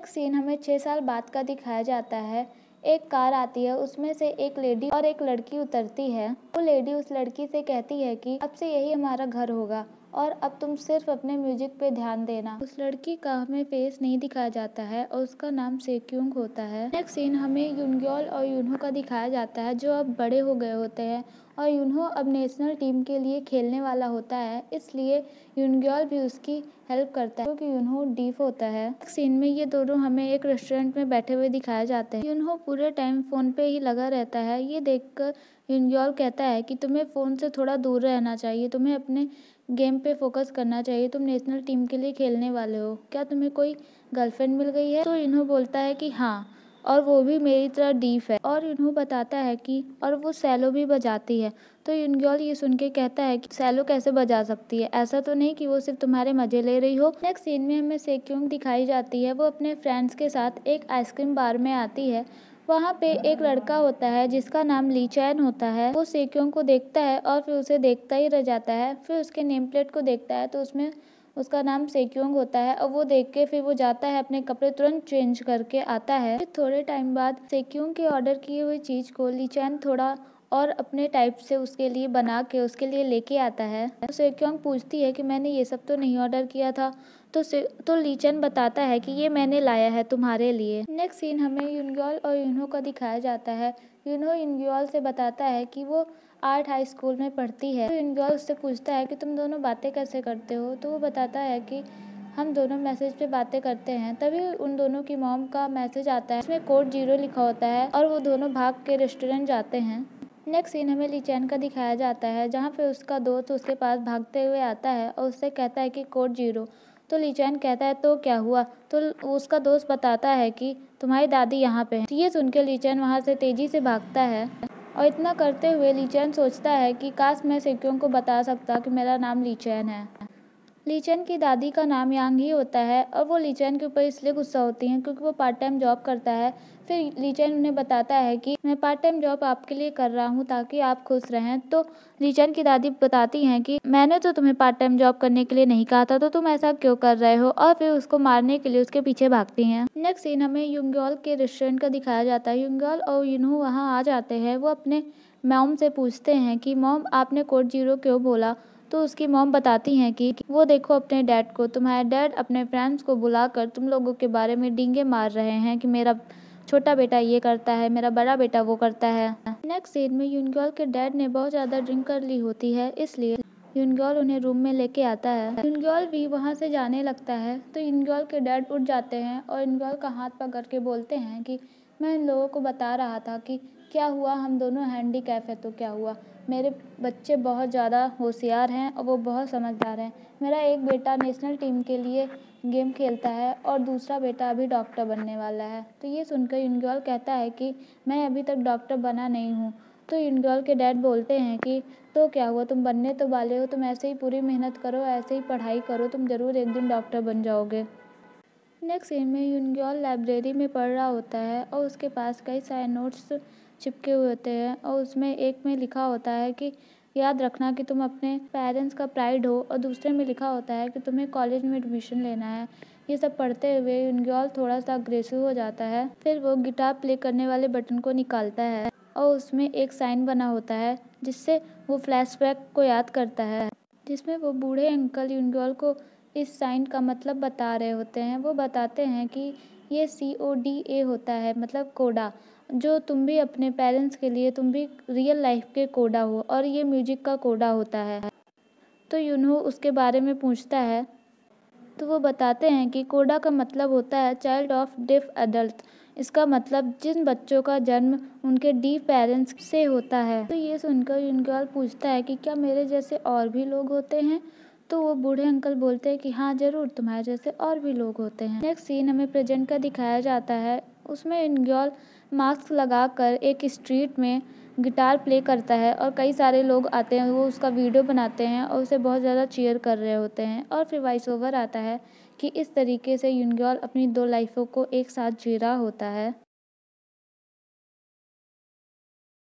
Next scene हमें 6 साल बाद का दिखाया जाता है। एक कार आती है, उसमें से एक लेडी और एक लड़की उतरती है। वो लेडी उस लड़की से कहती है कि अब से यही हमारा घर होगा और अब तुम सिर्फ अपने म्यूजिक पे ध्यान देना। उस लड़की का हमें फेस नहीं दिखाया जाता है और उसका नाम सेक्युंग होता है। नेक्स्ट सीन हमें युनग्योल और युनहो का दिखाया जाता है, जो अब बड़े हो गए होते हैं और युनहो अब नेशनल टीम के लिए खेलने वाला होता है, इसलिए युनग्योल भी उसकी हेल्प करता है क्योंकि युनहो डीफ होता है। नेक्स्ट सीन में ये दोनों हमें एक रेस्टोरेंट में बैठे हुए दिखाए जाते हैं। युनहो पूरे टाइम फोन पे ही लगा रहता है। ये देखकर युनग्योल कहता है कि तुम्हें फोन से थोड़ा दूर रहना चाहिए, तुम्हें अपने गेम पे फोकस करना चाहिए, तुम नेशनल टीम के लिए खेलने वाले हो, क्या तुम्हें कोई गर्लफ्रेंड मिल गई है? तो युनहो बोलता है कि हाँ, और वो भी मेरी तरह डीफ है। और युनहो बताता है कि और वो सेलो भी बजाती है। तो युनग्योल ये सुन के कहता है कि सेलो कैसे बजा सकती है, ऐसा तो नहीं कि वो सिर्फ तुम्हारे मजे ले रही हो। नेक्स्ट सीन में हमें सेक्युंग दिखाई जाती है। वो अपने फ्रेंड्स के साथ एक आइसक्रीम बार में आती है। वहाँ पे एक लड़का होता है जिसका नाम ली चैन होता है। वो सेक्युंग को देखता है और फिर उसे देखता ही रह जाता है। फिर उसके नेम प्लेट को देखता है तो उसमें उसका नाम सेक्युंग होता है और वो देख के फिर वो जाता है, अपने कपड़े तुरंत चेंज करके आता है। फिर थोड़े टाइम बाद सेक्युंग के ऑर्डर किए हुई चीज को ली चैन थोड़ा और अपने टाइप से उसके लिए बना के उसके लिए लेके आता है। तो सेक्युंग पूछती है कि मैंने ये सब तो नहीं ऑर्डर किया था। तो ली चैन बताता है कि ये मैंने लाया है तुम्हारे लिए। नेक्स्ट सीन हमें युनग्योल और युनहो का दिखाया जाता है। युनहो युनग्योल से बताता है कि वो आर्ट हाई स्कूल में पढ़ती है। तो युनग्योल उससे पूछता है कि तुम दोनों बातें कैसे करते हो? तो वो बताता है कि हम दोनों मैसेज पे बातें करते हैं। तभी उन दोनों की मॉम का मैसेज आता है, उसमें कोड 0 लिखा होता है और वो दोनों भाग के रेस्टोरेंट जाते हैं। नेक्स्ट सीन हमें ली चैन का दिखाया जाता है, जहाँ पे उसका दोस्त उसके पास भागते हुए आता है और उससे कहता है कि कोड 0। तो ली चैन कहता है तो क्या हुआ? तो उसका दोस्त बताता है कि तुम्हारी दादी यहाँ पे है। तो ये सुन के ली चैन वहाँ से तेजी से भागता है और इतना करते हुए ली चैन सोचता है कि काश मैं सेक्युंग को बता सकता कि मेरा नाम ली चैन है। ली चैन की दादी का नाम यांग ही होता है और वो ली चैन के ऊपर इसलिए गुस्सा होती हैं क्योंकि वो पार्ट टाइम जॉब करता है। फिर ली चैन उन्हें बताता है कि मैं पार्ट टाइम जॉब आपके लिए कर रहा हूँ ताकि आप खुश रहें। तो ली चैन की दादी बताती हैं कि मैंने तो तुम्हें पार्ट टाइम जॉब करने के लिए नहीं कहा था, तो तुम ऐसा क्यों कर रहे हो? और फिर उसको मारने के लिए उसके पीछे भागती हैं। नेक्स्ट सीन हमें युनग्योल के रेस्टोरेंट का दिखाया जाता है। युनग्योल और युनहो वहाँ आ जाते हैं। वो अपने मॉम से पूछते हैं कि मॉम आपने कोड 0 क्यों बोला? तो उसकी मॉम बताती हैं कि वो देखो अपने डैड को, तुम्हारे डैड अपने फ्रेंड्स को बुलाकर तुम लोगों के बारे में डींगे मार रहे हैं कि मेरा छोटा बेटा ये करता है, मेरा बड़ा बेटा वो करता है। नेक्स्ट सीन में युनग्योल के डैड ने बहुत ज़्यादा ड्रिंक कर ली होती है, इसलिए युनग्योल उन्हें रूम में लेके आता है। युनग्योल भी वहाँ से जाने लगता है तो युनग्योल के डैड उठ जाते हैं और युनग्योल का हाथ पकड़ के बोलते हैं कि मैं इन लोगों को बता रहा था कि क्या हुआ, हम दोनों हैंडीकैप है तो क्या हुआ, मेरे बच्चे बहुत ज़्यादा होशियार हैं और वो बहुत समझदार हैं। मेरा एक बेटा नेशनल टीम के लिए गेम खेलता है और दूसरा बेटा अभी डॉक्टर बनने वाला है। तो ये सुनकर युनग्योल कहता है कि मैं अभी तक डॉक्टर बना नहीं हूँ। तो युनग्योल के डैड बोलते हैं कि तो क्या हुआ, तुम बनने तो वाले हो, तुम ऐसे ही पूरी मेहनत करो, ऐसे ही पढ़ाई करो, तुम ज़रूर एक दिन डॉक्टर बन जाओगे। नेक्स्ट सीन में युनग्योल लाइब्रेरी में पढ़ रहा होता है और उसके पास कई सारे नोट्स चिपके हुए होते हैं और उसमें एक में लिखा होता है कि याद रखना कि तुम अपने पेरेंट्स का प्राइड हो, और दूसरे में लिखा होता है कि तुम्हें कॉलेज में एडमिशन लेना है। ये सब पढ़ते हुए युनग्योल थोड़ा सा अग्रेसिव हो जाता है। फिर वो गिटार प्ले करने वाले बटन को निकालता है और उसमें एक साइन बना होता है जिससे वो फ्लैशबैक को याद करता है, जिसमें वो बूढ़े अंकल युनग्योल को इस साइन का मतलब बता रहे होते हैं। वो बताते हैं कि ये CODA होता है, मतलब कोडा, जो तुम भी अपने पेरेंट्स के लिए, तुम भी रियल लाइफ के कोडा हो और ये म्यूजिक का कोडा होता है। तो युनहो उसके बारे में पूछता है तो वो बताते हैं कि कोडा का मतलब होता है चाइल्ड ऑफ डेफ एडल्ट। इसका मतलब जिन बच्चों का जन्म उनके डीफ पेरेंट्स से होता है। तो ये सुनकर युनग्योल पूछता है कि क्या मेरे जैसे और भी लोग होते हैं? तो वो बूढ़े अंकल बोलते हैं कि हाँ जरूर, तुम्हारे जैसे और भी लोग होते हैं। नेक्स्ट सीन हमें प्रेजेंट का दिखाया जाता है। उसमें युनग्योल मास्क लगाकर एक स्ट्रीट में गिटार प्ले करता है और कई सारे लोग आते हैं, वो उसका वीडियो बनाते हैं और उसे बहुत ज़्यादा चीयर कर रहे होते हैं। और फिर वॉइस ओवर आता है कि इस तरीके से युनग्योल अपनी 2 लाइफों को एक साथ जी रहा होता है।